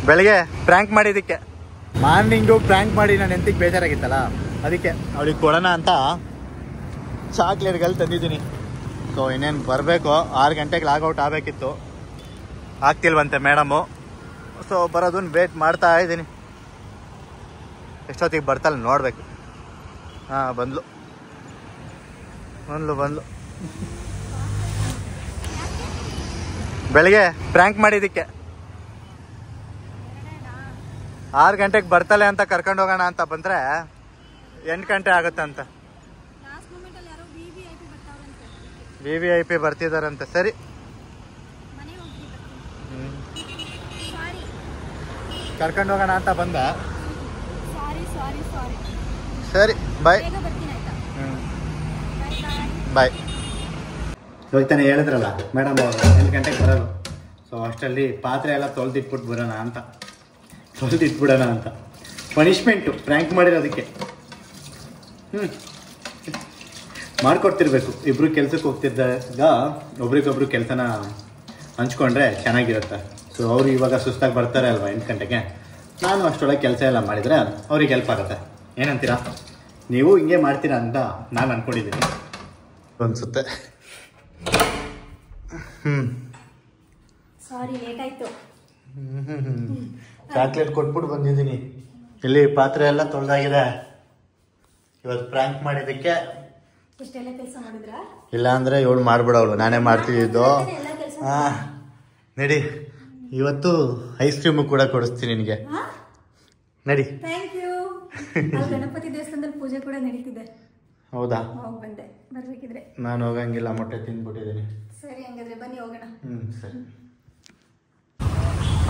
ಬೆಳಗ್ಗೆ ಪ್ರ್ಯಾಂಕ್ ಮಾಡಿದ್ದಕ್ಕೆ morning prank ಮಾಡಿ ನಾನು ಎಂತಿಗೆ ಬೇಜಾರಾಗಿತ್ತಲ್ಲ ಅದಕ್ಕೆ ಅವಳಿಗೆ ಕೊಡೋಣ ಅಂತ ಚಾಕ್ಲೇಟ್ಗಳು ತಂದಿದ್ದೀನಿ. ಸೊ ಇನ್ನೇನು ಬರಬೇಕು, 6 ಗಂಟೆಗೆ ಲಾಗೌಟ್ ಆಗಬೇಕಿತ್ತು, ಆಗ್ತಿಲ್ವಂತೆ ಮೇಡಮು. ಸೊ ಬರೋದನ್ನು ವೇಟ್ ಮಾಡ್ತಾ ಇದ್ದೀನಿ, ಎಷ್ಟೊತ್ತಿಗೆ ಬರ್ತಾಳೆ ನೋಡಬೇಕು. ಹಾಂ ಬಂದ್ಲು. ಬೆಳಗ್ಗೆ ಪ್ರ್ಯಾಂಕ್ ಮಾಡಿದ್ದಕ್ಕೆ 6 ಗಂಟೆಗೆ ಬರ್ತಾಳೆ ಅಂತ ಕರ್ಕೊಂಡು ಹೋಗೋಣ ಅಂತ ಬಂದರೆ 8 ಗಂಟೆ ಆಗುತ್ತಂತ. VIP ಬರ್ತಿದಾರಂತೆ. ಸರಿ ಕರ್ಕೊಂಡು ಹೋಗೋಣ ಅಂತ ಬಂದ. ಸರಿ ಬಾಯ್. ಬಾಯ್. ಇವಾಗ ತಾನೇ ಹೇಳಿದ್ರಲ್ಲ ಮೇಡಮ್ ಅವರು 8 ಗಂಟೆಗೆ ಬರೋದು. ಸೊ ಅಷ್ಟರಲ್ಲಿ ಪಾತ್ರೆ ಎಲ್ಲ ತೊಳೆದಿಟ್ಬಿಡೋಣ ಅಂತ ಪನಿಷ್ಮೆಂಟು ಪ್ರ್ಯಾಂಕ್ ಮಾಡಿರೋದಕ್ಕೆ. ಮಾಡಿಕೊಡ್ತಿರ್ಬೇಕು. ಇಬ್ಬರು ಕೆಲ್ಸಕ್ಕೆ ಹೋಗ್ತಿದ್ದಾಗ ಒಬ್ರಿಗೊಬ್ರು ಕೆಲಸನ ಹಂಚ್ಕೊಂಡ್ರೆ ಚೆನ್ನಾಗಿರುತ್ತೆ. ಸೊ ಅವರು ಇವಾಗ ಸುಸ್ತಾಗಿ ಬರ್ತಾರೆ ಅಲ್ವಾ 8 ಗಂಟೆಗೆ, ನಾನು ಅಷ್ಟೊಳಗೆ ಕೆಲಸ ಎಲ್ಲ ಮಾಡಿದರೆ ಅವ್ರಿಗೆ ಹೆಲ್ಪ್ ಆಗುತ್ತೆ. ಏನಂತೀರಾ? ನೀವು ಹಿಂಗೆ ಮಾಡ್ತೀರಾ ಅಂತ ನಾನು ಅಂದ್ಕೊಂಡಿದ್ದೀನಿ ಅನಿಸುತ್ತೆ. ಸಾರಿ ಲೇಟ್ ಆಯಿತು. ಚಾಕ್ಲೇಟ್ ಕೊಟ್ಬಿಟ್ಟು ಬಂದಿದ್ದೀನಿ. ಇಲ್ಲಿ ಪಾತ್ರೆ ಎಲ್ಲ ತೊಳೆದಾಗಿದೆ. ಇವತ್ತು ಪ್ರ್ಯಾಂಕ್ ಮಾಡಿದ್ದಕ್ಕೆ ಇಷ್ಟೆಲ್ಲ ಕೆಲಸ ಮಾಡಿದ್ರಾ? ಇಲ್ಲ ಅಂದರೆ ಇವಳು ಮಾಡ್ಬಿಡವಳು, ನಾನೇ ಮಾಡ್ತಿದ್ದು. ಹಾಂ ನಡಿ, ಇವತ್ತು ಐಸ್ ಕ್ರೀಮು ಕೂಡ ಕೊಡಿಸ್ತೀನಿ ನಿನಗೆ. ನಡಿ. Thank you. ಗಣಪತಿ ದೇವಸ್ಥಾನದಲ್ಲಿ ಪೂಜೆ ಕೂಡ ನಡೀತಿದೆ. ಹೌದಾ? ಬಂದೆ, ಬರ್ಬೇಕಿದ್ರೆ. ನಾನು ಹೋಗಂಗಿಲ್ಲ, ಮೊಟ್ಟೆ ತಿಂದ್ಬಿಟ್ಟಿದ್ದೀನಿ. ಸರಿ ಹಂಗಾದ್ರೆ ಬನ್ನಿ ಹೋಗೋಣ. ಸರಿ.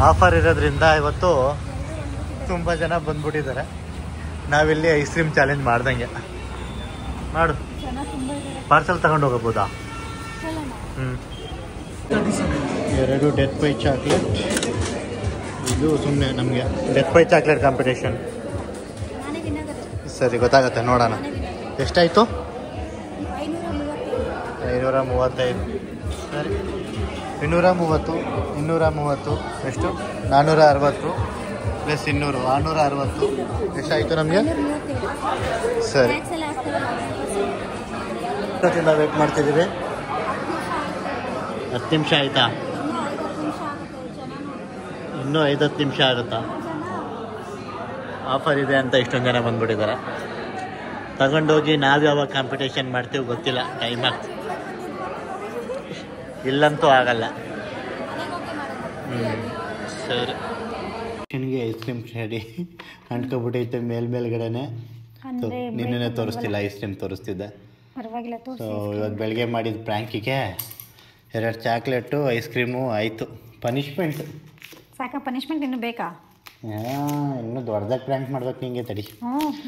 ಆಫರ್ ಇರೋದ್ರಿಂದ ಇವತ್ತು ತುಂಬ ಜನ ಬಂದ್ಬಿಟ್ಟಿದ್ದಾರೆ. ನಾವಿಲ್ಲಿ ಐಸ್ ಕ್ರೀಮ್ ಚಾಲೆಂಜ್ ಮಾಡ್ದಂಗೆ ಮಾಡು. ಪಾರ್ಸಲ್ ತಗೊಂಡು ಹೋಗಬಹುದಾ? 2 ಡೆತ್ ಬೈ ಚಾಕ್ಲೇಟ್. ಇದು ಸುಮ್ಮನೆ ನಮಗೆ ಡೆತ್ ಬೈ ಚಾಕ್ಲೇಟ್ ಕಾಂಪಿಟೇಷನ್. ಸರಿ ಗೊತ್ತಾಗತ್ತೆ, ನೋಡೋಣ. ಎಷ್ಟಾಯಿತು? 535. ಸರಿ 230, 230 ಎಷ್ಟು? 460 ಪ್ಲಸ್ 200, 660. ಎಷ್ಟಾಯಿತು ನಮಗೆ? ಸರಿ, ಎಷ್ಟೊತ್ತಿಂದ ವೇಟ್ ಮಾಡ್ತಿದ್ದೀವಿ? 10 ನಿಮಿಷ ಆಯಿತಾ? ಇನ್ನೂ 5-10 ನಿಮಿಷ ಆಗುತ್ತಾ? ಆಫರ್ ಇದೆ ಅಂತ ಇಷ್ಟೊಂದು ಜನ ಬಂದ್ಬಿಟ್ಟಿದ್ದಾರೆ. ತಗೊಂಡೋಗಿ ನಾವು ಯಾವಾಗ ಕಾಂಪಿಟೇಷನ್ ಮಾಡ್ತೀವಿ ಗೊತ್ತಿಲ್ಲ, ಟೈಮ್ ಆಗ್ತದೆ. ಇಲ್ಲಂತೂ ಆಗಲ್ಲ. ಸರಿ. ನನಗೆ ಐಸ್ ಕ್ರೀಮ್ ರೆಡಿ ಅಂಟ್ಕೊಬಿಟ್ಟೈತೆ ಮೇಲ್ಗಡೆನೆ. ನಿನ್ನೆ ತೋರಿಸ್ತಿಲ್ಲ, ಐಸ್ ಕ್ರೀಮ್ ತೋರಿಸ್ತಿದ್ದೆ. ಸೊ ಇವಾಗ ಬೆಳಗ್ಗೆ ಮಾಡಿದ ಪ್ರ್ಯಾಂಕಿಗೆ 2 ಚಾಕ್ಲೇಟು ಐಸ್ ಕ್ರೀಮು ಆಯಿತು. ಪನಿಷ್ಮೆಂಟ್ ಸಾಕ? ಪನಿಷ್ಮೆಂಟ್ ಇನ್ನೂ ಬೇಕಾ? ಇನ್ನೂ ದೊಡ್ಡದಾಗಿ ಪ್ರ್ಯಾಂಕ್ ಮಾಡ್ಬೇಕು ನಿಂಗೆ. ತಡಿ,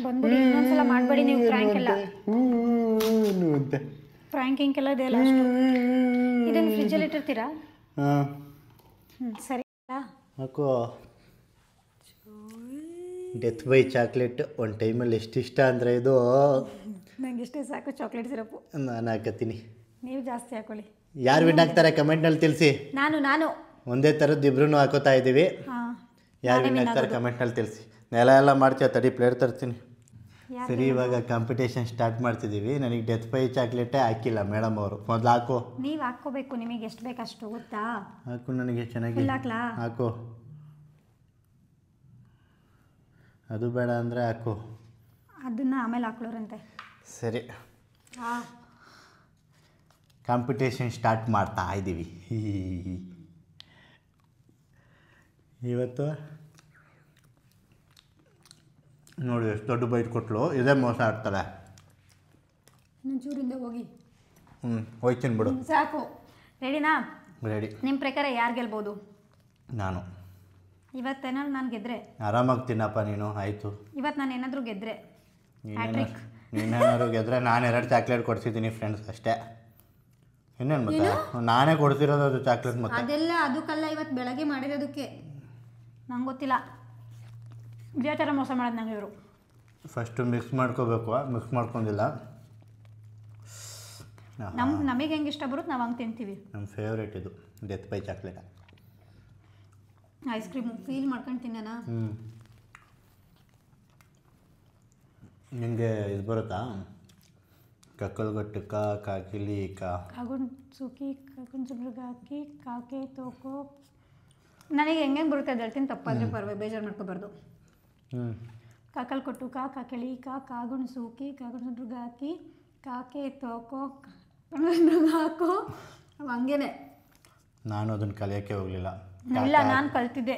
ಬಂದ್ಬಿಡಿ. ಇನ್ನೊಂದ್ಸಲ ಮಾಡಬೇಡಿ ನೀವು ಪ್ರ್ಯಾಂಕ್ ಎಲ್ಲ. ಅಂತೆ ಪ್ರ್ಯಾಂಕಿಂಗ್ ಎಲ್ಲ ಇದೆಯಲ್ಲ ಅಷ್ಟು. ಇದನ್ನು ಫ್ರಿಜ್ಜಲ್ಲಿ ಇಟ್ಟಿರ್ತೀರಾ? ಸರಿ ಹಾಕೋ. ಡೆತ್ ಬೈ ಚಾಕ್ಲೇಟ್ ಒಂದು ಟೈಮಲ್ಲಿ ಎಷ್ಟು ಇಷ್ಟ ಅಂದರೆ ಇದು ನಂಗೆ ಇಷ್ಟೇ ಸಾಕು. ಚಾಕ್ಲೇಟ್ ಸಿರಪ್ಪು ನಾನು ಹಾಕತ್ತೀನಿ, ನೀವು ಜಾಸ್ತಿ ಹಾಕೊಳ್ಳಿ. ಯಾರು ವಿನ್ ಆಗ್ತಾರೆ ಕಮೆಂಟ್ನಲ್ಲಿ ತಿಳಿಸಿ. ನಾನು ಒಂದೇ ಥರದ್ದು ಇಬ್ರು ಹಾಕೋತಾ ಇದ್ದೀವಿ. ಯಾರು ವಿನ್ ಆಗ್ತಾರೆ ಕಮೆಂಟ್ನಲ್ಲಿ ತಿಳಿಸಿ. ನೆಲ ಎಲ್ಲ ಮಾಡ್ತೀಯ? ತಡಿ, ಪ್ಲೇಟ್ ತರ್ತೀನಿ. ಸರಿ, ಇವಾಗ ಕಾಂಪಿಟೇಷನ್ ಸ್ಟಾರ್ಟ್ ಮಾಡ್ತಿದ್ದೀವಿ. ನನಗೆ ಡೆತ್ ಬೈ ಚಾಕ್ಲೇಟೇ ಹಾಕಿಲ್ಲ ಮೇಡಮ್ ಅವರು. ಮೊದಲು ಹಾಕು. ನೀವು ಹಾಕ್ಕೋಬೇಕು, ನಿಮಗೆ ಎಷ್ಟು ಬೇಕಷ್ಟು ಗೊತ್ತಾ? ಹಾಕು, ನನಗೆ ಚೆನ್ನಾಗಿ ಹಾಕು. ಅದು ಬೇಡ ಅಂದರೆ ಹಾಕು. ಅದನ್ನು ಆಮೇಲೆ ಹಾಕೊಳ್ಳೋರಂತೆ. ಸರಿ, ಕಾಂಪಿಟೇಷನ್ ಸ್ಟಾರ್ಟ್ ಮಾಡ್ತಾ ಇದ್ದೀವಿ. ಇವತ್ತು ನೋಡಿ ಎಷ್ಟು ದೊಡ್ಡ ಬೈಟ್ ಕೊಟ್ಲು. ಇದೇ ಮೋಸ ಆಡ್ತಾಳೆ. ಚೂರಿಂದ ಹೋಗಿ. ಹೋಯ್ತೀನಿ ಬಿಡು. ಸಾಕು. ರೆಡಿನಾ? ರೆಡಿ. ನಿಮ್ಮ ಪ್ರಕಾರ ಯಾರು ಗೆಲ್ಬೋದು? ನಾನು. ಇವತ್ತೇನಾದ್ರು ನಾನು ಗೆದ್ರೆ ಆರಾಮಾಗಿ ತಿನ್ನಪ್ಪ ನೀನು. ಆಯಿತು, ಇವತ್ತು ನಾನು ಏನಾದರೂ ಗೆದ್ರೆ ನೀನೇನಾದ್ರು ಗೆದ್ರೆ ನಾನು 2 ಚಾಕ್ಲೇಟ್ ಕೊಡ್ಸಿದ್ದೀನಿ ಫ್ರೆಂಡ್ಸ್ ಅಷ್ಟೇ. ಇನ್ನೇನು ಮತ್ತೆ ನಾನೇ ಕೊಡ್ತಿರೋದು ಅದು ಚಾಕ್ಲೇಟ್. ಮತ್ತೆ ಅದೆಲ್ಲ ಅದಕ್ಕಲ್ಲ, ಇವತ್ತು ಬೆಳಗ್ಗೆ ಮಾಡಿರೋದಕ್ಕೆ. ನಂಗೆ ಗೊತ್ತಿಲ್ಲ ಇದೇ ಥರ ಮೋಸ ಮಾಡೋದು ನಂಗೆ ಇವರು. ಫಸ್ಟು ಮಿಕ್ಸ್ ಮಾಡ್ಕೋಬೇಕು. ಮಿಕ್ಸ್ ಮಾಡ್ಕೊಂಡಿಲ್ಲ. ನಮಗೆ ಹೆಂಗೆ ಇಷ್ಟ ಬರುತ್ತೆ ನಾವು ಹಂಗೆ ತಿಂತೀವಿ. ನಮ್ಮ ಫೇವ್ರೇಟ್ ಇದು death by chocolate. Ice cream feel ಮಾಡ್ಕೊಂಡು ತಿನ್ನೋಣ. ನಿಮಗೆ ಇದು ಬರುತ್ತಾ ಕಕ್ಕಲ್ಗಟ್ಟು ಕಾಕಿಲಿ ಕಾಗುಣ್ ಸುಖಿ ಕಾಗುಣ್ ಸುಬ್ರಗಾಕಿ ಕಾಕೆ ತೋಕೋ ನನಗೆ ಹೆಂಗೆ ಬರುತ್ತೆ ಅದು ಹೇಳ್ತೀನಿ, ತಪ್ಪಾದರೆ ಪರವಾಗಿ ಬೇಜಾರು ಮಾಡ್ಕೋಬಾರ್ದು. ಕಾಕಲ್ ಕೊಟ್ಟು ಕಾಕೆಳಿ ಕಾಗುಣ್ ಸೂಕಿ ಕಾಗುಣ್ ಸುಬ್ರಗಾಕಿ ಕಾಕೆ ತೋಕೋ ಹಾಕೋ ಹಂಗೇನೆ. ನಾನು ಅದನ್ನು ಕಲಿಯೋಕ್ಕೆ ಹೋಗಲಿಲ್ಲ. ಇಲ್ಲ, ನಾನು ಕಲ್ತಿದ್ದೆ.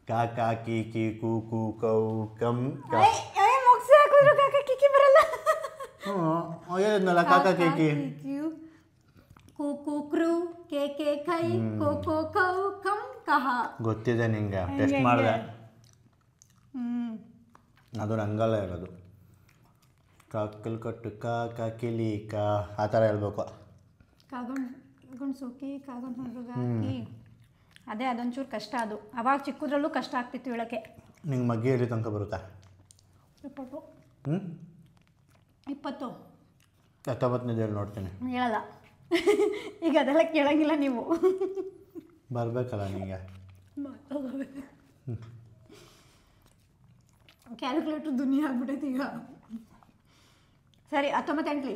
ಕಾಕಾ ಕಿ ಕಿ ಕು ಕು ಕೌ ಕಂ ಮುಗಿಸಿ ಹಾಕಿದ್ರು ಕಾಕ ಕಿಕ್ಕಿ ಬರಲ್ಲ. ಹೇಳಿದ್ನಲ್ಲ ಕಾಕಾ ಕೇಕಿ ಕು ಕು ಕ್ರೂ ಕೆ ಕೆ ಕೈ ಕೋ ಕೋ ಕೌ ಕಂ ಕಹ. ಗೊತ್ತಿದೆ ನಿಂಗೆ, ಟೆಸ್ಟ್ ಮಾಡಿದೆ. ಅದು ರಂಗಲ್ಲ ಇರೋದು. ಕಾಕಲ್ ಕೊಟ್ಟು ಕಾಕಿಲಿ ಆ ಥರ ಹೇಳ್ಬೇಕು. ಕಾಗುಣ್ ಸೂಕಿ ಕಾಗುಣ್ ಸುಬ್ರಗಾಕಿ ಅದೇ ಅದೊಂಚೂರು ಕಷ್ಟ. ಅದು ಅವಾಗ ಚಿಕ್ಕದ್ರಲ್ಲೂ ಕಷ್ಟ ಆಗ್ತಿತ್ತು ಹೇಳೋಕ್ಕೆ. ನಿಂಗೆ ಮಗ್ಗಿ ಎಲ್ಲಿ ತನಕ ಬರುತ್ತಾ? 20 20 19 ಹೇಳಿ ನೋಡ್ತೀನಿ. ಹೇಳಲ್ಲ ಈಗ ಅದೆಲ್ಲ ಕೇಳಂಗಿಲ್ಲ ನೀವು. ಬರಬೇಕಲ್ಲ ನಿಮಗೆ. ಕ್ಯಾಲ್ಕುಲೇಟ್ರ್ ದುನಿಯಾ ಆಗ್ಬಿಟ್ಟೈತಿ ಈಗ. ಸರಿ 19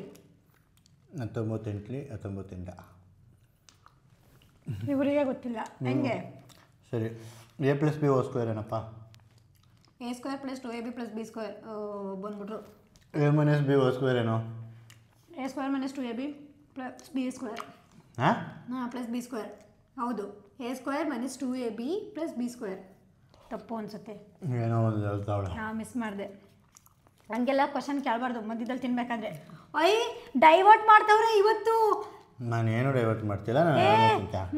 19 ಇವರಿಗೆ ಗೊತ್ತಿಲ್ಲ ಹೆಂಗೆ. ಸರಿ, a+b² ಏನಪ್ಪ? a² + 2ab + b² ಬಂದ್ಬಿಟ್ರು. a - b² ಏನು? a² - 2ab + b². ಹಾಂ ಪ್ಲಸ್ b². ಹೌದು, a² - 2ab + b². ತಪ್ಪು ಅನ್ಸುತ್ತೆ, ಏನೋ ಒಂದು ಹೇಳ್ತಾವಳೆ. ಮಿಸ್ ಮಾಡಿದೆ. ಹಂಗೆಲ್ಲ ಕ್ವಶನ್ ಕೇಳಬಾರ್ದು ಮಧ್ಯದಲ್ಲಿ ತಿನ್ಬೇಕಾದ್ರೆ. ಡೈವರ್ಟ್ ಮಾಡ್ತವ್ರೆ ಇವತ್ತು. ನಾನೇನು ಡೈವರ್ಟ್ ಮಾಡ್ತಿಲ್ಲ,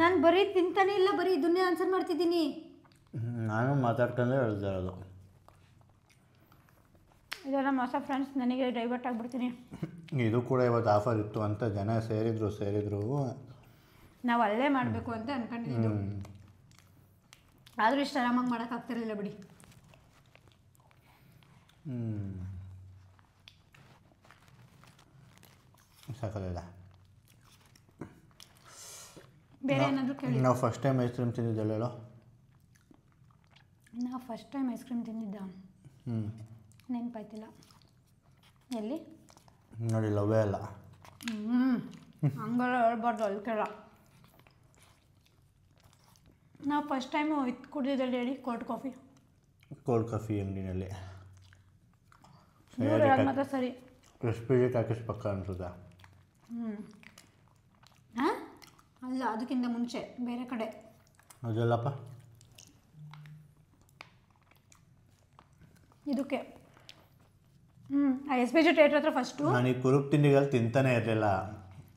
ನಾನು ಬರೀ ತಿಂತಾನೆ ಇಲ್ಲ, ಬರೀ ಇದನ್ನೇ ಆನ್ಸರ್ ಮಾಡ್ತಿದ್ದೀನಿ. ನಾನು ಮಾತಾಡ್ಕೊಂಡೆ ಹೇಳ್ತಾ ಇರೋದು. ಇದೆಲ್ಲ ಹೊಸ ಫ್ರೆಂಡ್ಸ್, ನನಗೆ ಡೈವರ್ಟ್ ಆಗಿಬಿಡ್ತೀನಿ. ಇದು ಕೂಡ ಇವತ್ತು ಆಫರ್ ಇತ್ತು ಅಂತ ಜನ ಸೇರಿದ್ರು. ನಾವು ಅಲ್ಲೇ ಮಾಡಬೇಕು ಅಂತ ಅನ್ಕೊಂಡಿದ್ದು, ಆದರೂ ಇಷ್ಟು ಆರಾಮಾಗಿ ಮಾಡೋಕ್ಕಾಗ್ತಿರಲಿಲ್ಲ ಬಿಡಿ. ಸಾಕಲ್ಲ. ಬೇರೆ ಏನಾದರೂ ಕೇಳಿ. ನಾವು ಫಸ್ಟ್ ಟೈಮ್ ಐಸ್ ಕ್ರೀಮ್ ತಿಂದಿದ್ದಲ್ಲ? ನಾವು ಫಸ್ಟ್ ಟೈಮ್ ಐಸ್ ಕ್ರೀಮ್ ತಿಂದಿದ್ದ ನೆನಪಾಯ್ತಿಲ್ಲ. ಎಲ್ಲಿ ನೋಡಿ, ಲವ್ವೇ ಅಲ್ಲ. ಹಂಗೆಲ್ಲ ಹೇಳ್ಬಾರ್ದು, ಅಲ್ಲಿ ಕೇಳ. ನಾವು ಫಸ್ಟ್ ಟೈಮು ಇದು ಕುಡಿದಿದ್ದಲ್ಲಿ ಹೇಳಿ, ಕೋಲ್ಡ್ ಕಾಫಿ ಅಂಗಡಿನಲ್ಲಿ. ಮಾತ್ರ ಸರಿ. ಎಸ್ಪಿಜಿ ಟಾಕೀಸ್ ಪಕ್ಕ ಅನ್ಸುತ್ತಾ? ಹಾಂ ಅಲ್ಲ, ಅದಕ್ಕಿಂತ ಮುಂಚೆ ಬೇರೆ ಕಡೆ. ಅದಲ್ಲಪ್ಪ, ಇದಕ್ಕೆ SPG ಥಿಯೇಟ್ರ್ ಹತ್ರ ಫಸ್ಟು. ನಾನು ಈ ಕುರುಪ್ ತಿಂಡಿಗಳು ತಿಂತಾನೆ ಇರಲಿಲ್ಲ.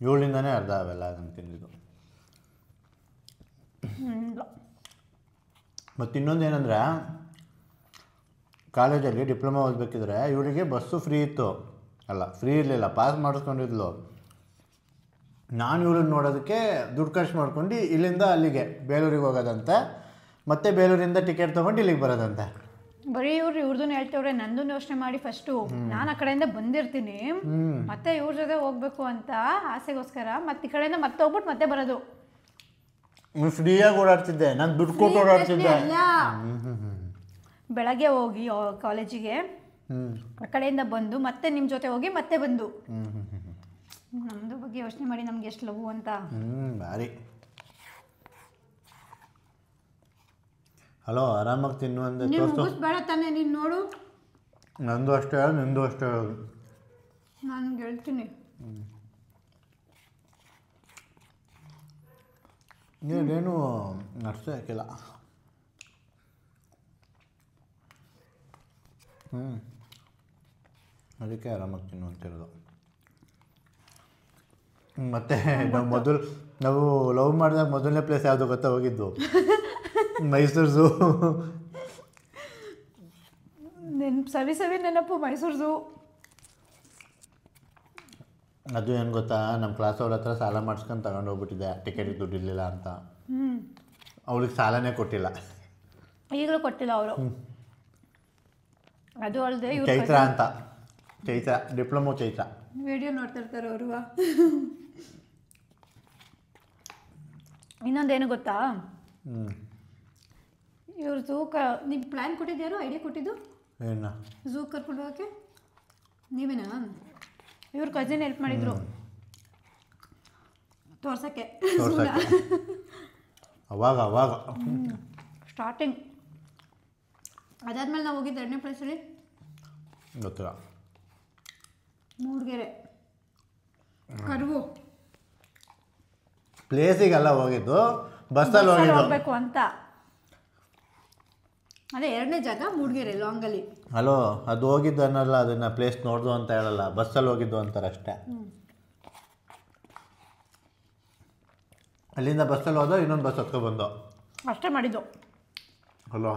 7ಇಂದನೇ ಅರ್ಧ ಅವೆಲ್ಲ ನಾನು ತಿಂದಿದ್ದು. ಮತ್ತು ಇನ್ನೊಂದು ಏನಂದರೆ, ಕಾಲೇಜಲ್ಲಿ ಡಿಪ್ಲೊಮಾ ಓದಬೇಕಿದ್ರೆ ಇವಳಿಗೆ ಬಸ್ಸು ಫ್ರೀ ಇತ್ತು. ಅಲ್ಲ, ಫ್ರೀ ಇರಲಿಲ್ಲ, ಪಾಸ್ ಮಾಡಿಸ್ಕೊಂಡಿದ್ಲು. ನಾನು ಇವ್ರನ್ನ ನೋಡೋದಕ್ಕೆ ದುಡ್ಡು ಖರ್ಚು ಮಾಡ್ಕೊಂಡು ಇಲ್ಲಿಂದ ಅಲ್ಲಿಗೆ ಬೇಲೂರಿಗೆ ಹೋಗೋದಂತೆ, ಮತ್ತು ಬೇಲೂರಿಂದ ಟಿಕೆಟ್ ತೊಗೊಂಡು ಇಲ್ಲಿಗೆ ಬರೋದಂತೆ. ಬರೀ ಇವ್ರದ್ದು ಹೇಳ್ತವ್ರೆ. ನಂದು ಯೋಚನೆ ಮಾಡಿ ಫಸ್ಟು ನಾನು ಆ ಕಡೆಯಿಂದ ಬಂದಿರ್ತೀನಿ, ಮತ್ತೆ ಇವ್ರ ಜೊತೆ ಹೋಗ್ಬೇಕು ಅಂತ ಆಸೆಗೋಸ್ಕರ ಮತ್ತೆ ಈ ಕಡೆಯಿಂದ ಮತ್ತೆ ಹೋಗ್ಬಿಟ್ಟು ಮತ್ತೆ ಬರೋದು. ಫ್ರೀಯಾಗಿ ಓಡಾಡ್ತಿದ್ದೆ, ನಾನು ದುಡ್ಡು ಕೊಟ್ಟು ಓಡಾಡ್ತಿದ್ದೆ. ಬೆಳಗ್ಗೆ ಹೋಗಿ ಕಾಲೇಜಿಗೆ, ಆ ಕಡೆಯಿಂದ ಬಂದು ಮತ್ತೆ ನಿಮ್ಮ ಜೊತೆ ಹೋಗಿ ಮತ್ತೆ ಬಂದು. ನಮ್ಮದು ಬಗ್ಗೆ ಯೋಚನೆ ಮಾಡಿ ನಮ್ಗೆ ಎಷ್ಟು ಲವ್ ಅಂತ. ಭಾರಿ. ಹಲೋ, ಆರಾಮಾಗಿ ತಿನ್ನು ಅಂದೆ. ಬೇಡ ತಾನೆ, ನೀನು ನೋಡು. ನಂದು ಅಷ್ಟೇ ಹೇಳು, ನಿಂದು ಅಷ್ಟೇ ಹೇಳು. ನಾನು ಹೇಳ್ತೀನಿ. ನೀನೇನು ನಡ್ಸೇ ಹಾಕಿಲ್ಲ. ಅದಕ್ಕೆ ಆರಾಮಾಗಿ ತಿನ್ನು ಅಂತಿರೋದು. ಮತ್ತು ನಾವು ಲವ್ ಮಾಡಿದಾಗ ಮೊದಲನೇ ಪ್ಲೇಸ್ ಯಾವುದು ಗೊತ್ತಾ ಹೋಗಿದ್ದು? ಮೈಸೂರು ಝೂ. ಸವಿ ನೆನಪು, ಮೈಸೂರು ಝೂ. ಅದು ಏನು ಗೊತ್ತಾ, ನಮ್ಮ ಕ್ಲಾಸ್ ಅವ್ರ ಹತ್ರ ಸಾಲ ಮಾಡಿಸ್ಕೊಂಡು ತಗೊಂಡು ಹೋಗ್ಬಿಟ್ಟಿದ್ದೆ, ಟಿಕೆಟಿಗೆ ದುಡ್ಡು ಇರಲಿಲ್ಲ ಅಂತ. ಅವಳಿಗೆ ಸಾಲನೇ ಕೊಟ್ಟಿಲ್ಲ, ಈಗಲೂ ಕೊಟ್ಟಿಲ್ಲ ಅವರು. ಅದು ಅಲ್ಲದೆ ಚೈತ್ರ ಅಂತ, ಚೈತ್ರ ಡಿಪ್ಲೊಮೊ ಚೈತ್ರ ವಿಡಿಯೋ ನೋಡ್ತಾ ಇರ್ತಾರೆ ಅವರು. ಇನ್ನೊಂದೇನು ಗೊತ್ತಾ, ಇವ್ರು ನಿಮ್ಗೆ ಪ್ಲ್ಯಾನ್ ಕೊಟ್ಟಿದ್ಯಾರು, ಐಡಿಯಾ ಕೊಟ್ಟಿದ್ದು? ಏನು ಝೂ ಕರ್ಕೊಂಡು ಹೋಗೋಕ್ಕೆ ನೀವೇನಾ? ಇವ್ರ ಕಸಿನ್ ಹೆಲ್ಪ್ ಮಾಡಿದ್ರು ತೋರ್ಸೋಕ್ಕೆ. ಅವಾಗ ಅವಾಗ ಸ್ಟಾರ್ಟಿಂಗ್. ಅದಾದ್ಮೇಲೆ ನಾವು ಹೋಗಿದ್ದು ಎರಡನೇ ಪ್ಲೇಸಲ್ಲಿ ಗೊತ್ತಿಲ್ಲ, ಮೂಡಿಗೆರೆ ಕರುವು ಪ್ಲೇಸಿಗೆಲ್ಲ ಹೋಗಿದ್ದು, ಬಸ್ಸಲ್ಲಿ ಹೋಗ್ಬೇಕು ಅಂತ. ಅದೇ ಎರಡನೇ ಜಾಗ ಮೂಡಿಗೆರೆ ಲಾಂಗಲ್ಲಿ. ಹಲೋ, ಅದು ಹೋಗಿದ್ದು ಅನ್ನಲ್ಲ, ಅದನ್ನು ಪ್ಲೇಸ್ ನೋಡ್ದು ಅಂತ ಹೇಳಲ್ಲ, ಬಸ್ಸಲ್ಲಿ ಹೋಗಿದ್ದು ಅಂತಾರೆ ಅಷ್ಟೇ. ಅಲ್ಲಿಂದ ಬಸ್ಸಲ್ಲಿ ಹೋದೋ ಇನ್ನೊಂದು ಬಸ್ ಹತ್ಕೊಬಂದು ಅಷ್ಟೇ ಮಾಡಿದ್ದು. ಹಲೋ,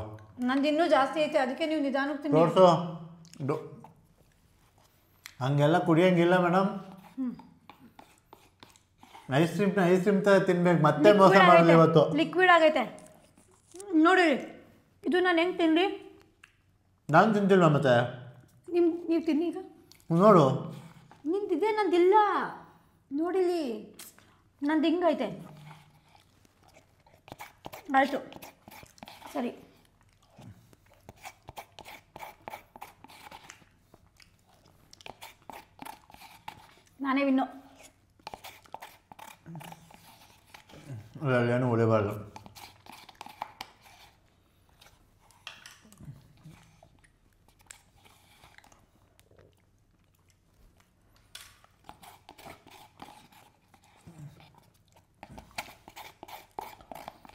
ನಂದು ಇನ್ನೂ ಜಾಸ್ತಿ ಐತೆ, ಅದಕ್ಕೆ ನೀವು ನಿಧಾನಕ್ಕೆ ತಿನ್ನಿ. ತೋರಿಸು. ಹಂಗೆಲ್ಲ ಕುಡಿಯೋಂಗಿಲ್ಲ ಮೇಡಮ್. ಐಸ್ ಕ್ರೀಮ್ ತಿನ್ಬೇಕು, ಮತ್ತೆ ಮೋಸ ಮಾಡೋದು ಇವತ್ತು. ಲಿಕ್ವಿಡ್ ಆಗೈತೆ ನೋಡಿ. ಇದು ನಾನು ಹೆಂಗೆ ತಿನ್ರಿ? ನಾನು ತಿಂತಿಲ್ವ ಮತ್ತೆ? ನೀವು ತಿನ್ನಿ ಈಗ. ನೋಡು, ನಿಂತಿದೆ, ನಂದಿಲ್ಲ ನೋಡಿಲಿ, ನಂದು ಹಿಂಗೈತೆ. ಆಯಿತು ಸರಿ. ನಾನೇ ವಿನ್ನು. ಏನು ಉಳಿಬಾರ್ದು.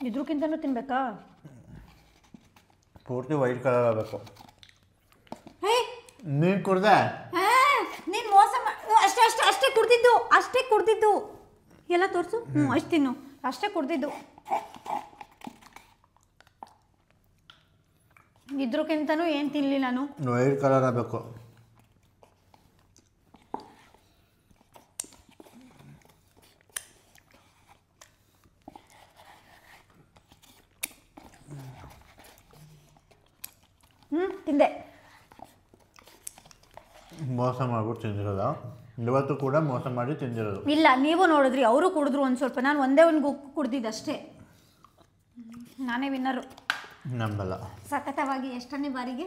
ಇದ್ರಕ್ಕಿಂತನೂ ತಿನ್ಬೇಕಾ? ಪೂರ್ತಿ ವೈಟ್ ಕಲರ್ ಆಗಬೇಕು. ಹೇ, ನೀನು ಕುಡ್ದೆ? ನೀನು ಮೋಸ ಅಷ್ಟೇ ಕುಡ್ದಿದ್ದು ಎಲ್ಲ ತೋರಿಸು. ಅಷ್ಟು ತಿನ್ನು, ಅಷ್ಟೇ ಕುಡ್ದಿದ್ದು. ಇದ್ರಕ್ಕಿಂತನೂ ಏನು ತಿನ್ನಲಿ ನಾನು. ವೈಟ್ ಕಲರ್ ಆಗಬೇಕು. ತಿಂದೆ. ಮೋಸ ಮಾಡ್ಬಿಟ್ಟು ತಿಂದಿರೋದು, ಇವತ್ತು ಕೂಡ ಮೋಸ ಮಾಡಿ ತಿಂದಿರೋದು. ಇಲ್ಲ, ನೀವು ನೋಡಿದ್ರಿ, ಅವರು ಕುಡಿದ್ರು ಒಂದು ಸ್ವಲ್ಪ, ನಾನು ಒಂದೇ ಒಂದು ಗುಕ್ಕು ಕುಡ್ದಿದ್ದು ಅಷ್ಟೇ. ನಾನೇ ವಿನ್ನರು. ನಂಬಲ್ಲ. ಸತತವಾಗಿ ಎಷ್ಟನೇ ಬಾರಿಗೆ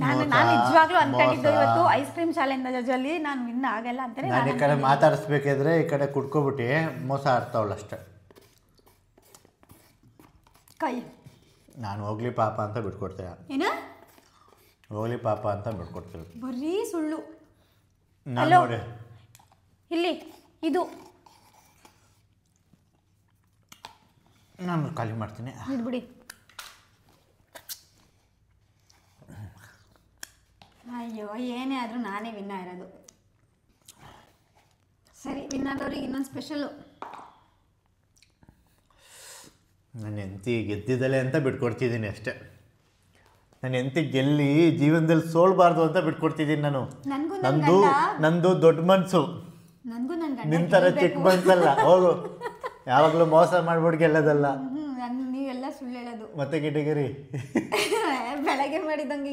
ನಾನು ನಿಜವಾಗ್ಲೂ ಅನ್ಕೊಂಡಿದ್ದು ಇವತ್ತು ಐಸ್ ಕ್ರೀಮ್ ಚಾಲೆಂಜಲ್ಲಿ ನಾನು ವಿನ್ ಆಗಲ್ಲ ಅಂತಾನೆ. ನಾನು ಈ ಕಡೆ ಮಾತಾಡಿಸ್ಬೇಕಾದ್ರೆ ಈ ಕಡೆ ಕುಡ್ಕೊಬಿಟ್ಟು ಮೋಸ ಆಡ್ತಾವಳಷ್ಟೆ. ಕೈ ನಾನು ಹೋಗ್ಲಿ ಪಾಪ ಅಂತ ಬಿಟ್ಕೊಡ್ತೇನೆ. ಏನ ಹೋಗ್ಲಿ ಪಾಪ ಅಂತ ಬಿಟ್ಕೊಡ್ತೀನಿ. ಬರೀ ಸುಳ್ಳು. ನಾನು ನೋಡಿ ಇಲ್ಲಿ ಇದು ನಾನು ಖಾಲಿ ಮಾಡ್ತೀನಿ. ಬಿಡಿ. ಅಯ್ಯೋ, ಏನೇ ಆದರೂ ನಾನೇ ವಿನ್ನ ಇರೋದು. ಸರಿ, ವಿನ್ ಆದವ್ರಿಗೆ ಇನ್ನೊಂದು ಸ್ಪೆಷಲು. ನನ್ನ ಹೆಂಡತಿ ಗೆದ್ದಿದ್ದಲೆ ಅಂತ ಬಿಟ್ಕೊಡ್ತಿದ್ದೀನಿ ಅಷ್ಟೇ. ನನ್ನ ಹೆಂಡತಿ ಗೆಲ್ಲಿ ಜೀವನದಲ್ಲಿ ಸೋಲ್ಬಾರ್ದು ಅಂತ ಬಿಟ್ಕೊಡ್ತಿದ್ದೀನಿ ನಾನು. ನಂದು ದೊಡ್ಡ ಮನಸ್ಸು, ನಿನ್ನ ಥರ ಚಿಕ್ಕ ಮನಸ್ಸಲ್ಲ. ಹೋಗು, ಯಾವಾಗಲೂ ಮೋಸ ಮಾಡ್ಬಿಟ್ಟು ಗೆಲ್ಲೋದಲ್ಲ. ನೀವೆಲ್ಲ ಸುಳ್ಳು ಹೇಳೋದು. ಮತ್ತೆ ಗಿಟಗಿರಿ ಬೆಳಗ್ಗೆ ಮಾಡಿದಂಗೆ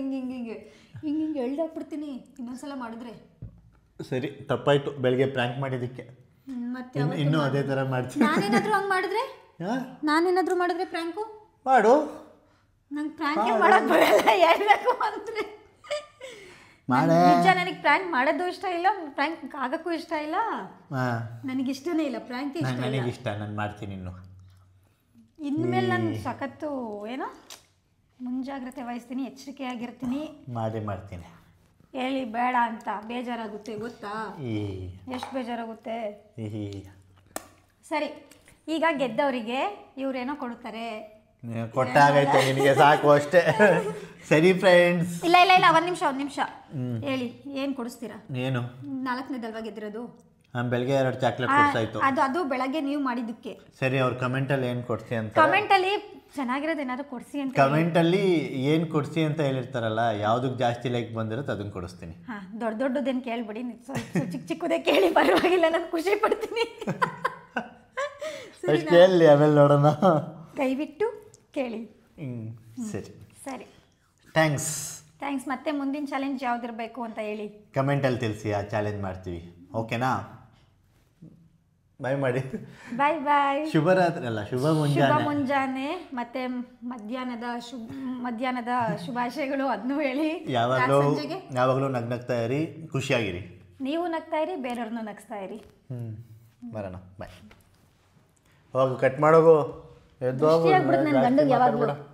ಹಿಂಗೆ ಎಳ್ದಾಕ್ಬಿಡ್ತೀನಿ ಇನ್ನೊಂದ್ಸಲ ಮಾಡಿದ್ರೆ. ಸರಿ, ತಪ್ಪಾಯ್ತು ಬೆಳಗ್ಗೆ ಪ್ರ್ಯಾಂಕ್ ಮಾಡಿದ್ದಕ್ಕೆ. ಮತ್ತೆ ಇನ್ನೂ ಅದೇ ಥರ ಮಾಡ್ತೀನಿ. ನಾನೇನಾದರೂ ಮಾಡಿದ್ರೆ ಪ್ರ್ಯಾಂಕು ಮಾಡು. ನಂಗೆ ಪ್ರ್ಯಾಂಕೇ ಮಾಡೋದು ಬರಲ್ಲ, ಹೇಳ್ಬೇಕು ಅಂದರೆ. ನಿಜ, ನನಗೆ ಪ್ರ್ಯಾಂಕ್ ಮಾಡೋದು ಇಷ್ಟ ಇಲ್ಲ, ಪ್ರ್ಯಾಂಕ್ ಆಗೋಕ್ಕೂ ಇಷ್ಟ ಇಲ್ಲ. ನನಗಿಷ್ಟನೇ ಇಲ್ಲ ಪ್ರ್ಯಾಂಕ್. ನನಗಿಷ್ಟ, ನಾನು ಮಾಡ್ತೀನಿ. ಇನ್ಮೇಲೆ ನಾನು ಸಖತ್ತು ಏನೋ ಮುಂಜಾಗ್ರತೆ ವಹಿಸ್ತೀನಿ, ಎಚ್ಚರಿಕೆಯಾಗಿರ್ತೀನಿ. ಮಾಡ್ತೀನಿ. ಹೇಳಿ ಬೇಡ ಅಂತ ಬೇಜಾರಾಗುತ್ತೆ ಗೊತ್ತಾ? ಎಷ್ಟು ಬೇಜಾರಾಗುತ್ತೆ. ಸರಿ, ಈಗ ಗೆದ್ದವರಿಗೆ ಇವರೇನೋ ಕೊಡ್ತಾರೆ. ಕೊಟ್ಟಾಗೈತೆ, ನಿನಗೆ ಸಾಕು ಅಷ್ಟೇ. ಸರಿ ಫ್ರೆಂಡ್ಸ್. ಇಲ್ಲ ಒಂದು ನಿಮಿಷ ಹೇಳಿ, ಏನು ಕೊಡಿಸ್ತೀರಾ? ಏನು 4ನೇದಲ್ವಾ ಗೆದ್ದಿರೋದು? ಬೆಳಗ್ಗೆ 2 ಚಾಕ್ಲೇಟ್ ಕೊಡ್ಸಾಯ್ತು. ಅದು ಬೆಳಗ್ಗೆ ನೀವು ಮಾಡಿದ್ದಕ್ಕೆ. ಸರಿ, ಅವ್ರು ಕಮೆಂಟಲ್ಲಿ ಏನು ಕೊಡ್ಸಿ ಅಂತ, ಕಮೆಂಟಲ್ಲಿ ಚೆನ್ನಾಗಿರೋದು ಏನಾದ್ರು ಕೊಡಿಸಿ ಅಂತ, ಕಮೆಂಟಲ್ಲಿ ಏನು ಕೊಡಿಸಿ ಅಂತ ಹೇಳಿರ್ತಾರಲ್ಲ, ಯಾವುದಕ್ಕೆ ಜಾಸ್ತಿ ಲೈಕ್ ಬಂದಿರುತ್ತೆ ಅದನ್ನು ಕೊಡಿಸ್ತೀನಿ. ದೊಡ್ಡದೇನು ಕೇಳ್ಬಿಡಿ, ಚಿಕ್ಕದೇ ಕೇಳಿ ಪರವಾಗಿಲ್ಲ, ನಾನು ಖುಷಿ ಪಡ್ತೀನಿ. ಕೇಳಿ ಆಮೇಲೆ ನೋಡೋಣ. ಕೈಬಿಟ್ಟು ಕೇಳಿ. ಸರಿ, ಥ್ಯಾಂಕ್ಸ್. ಮತ್ತೆ ಮುಂದಿನ ಚಾಲೆಂಜ್ ಯಾವ್ದಿರಬೇಕು ಅಂತ ಹೇಳಿ ಕಮೆಂಟಲ್ಲಿ ತಿಳಿಸಿ, ಆ ಚಾಲೆಂಜ್ ಮಾಡ್ತೀವಿ. ಓಕೆನಾ? ಬಾಯ್ ಮಾಡಿ. ಬಾಯ್ ಬಾಯ್. ಶುಭರಾತ್ರಿ ಅಲ್ಲ, ಶುಭ ಮುಂಜಾನೆ. ಮುಂಜಾನೆ ಮತ್ತೆ ಮಧ್ಯಾಹ್ನದ ಶುಭಾಶಯಗಳು ಅದನ್ನು ಹೇಳಿ. ಯಾವಾಗಲೂ ನಗ್ನಗ್ತಾ ಇರಿ, ಖುಷಿಯಾಗಿರಿ. ನೀವು ನಗ್ತಾ ಇರಿ, ಬೇರೆಯವ್ರನ್ನೂ ನಗಿಸ್ತಾ ಇರಿ. ಬರೋಣ, ಬಾಯ್. ಹೋಗು, ಕಟ್ ಮಾಡೋಗು, ಎದ್ದು ಹೋಗು.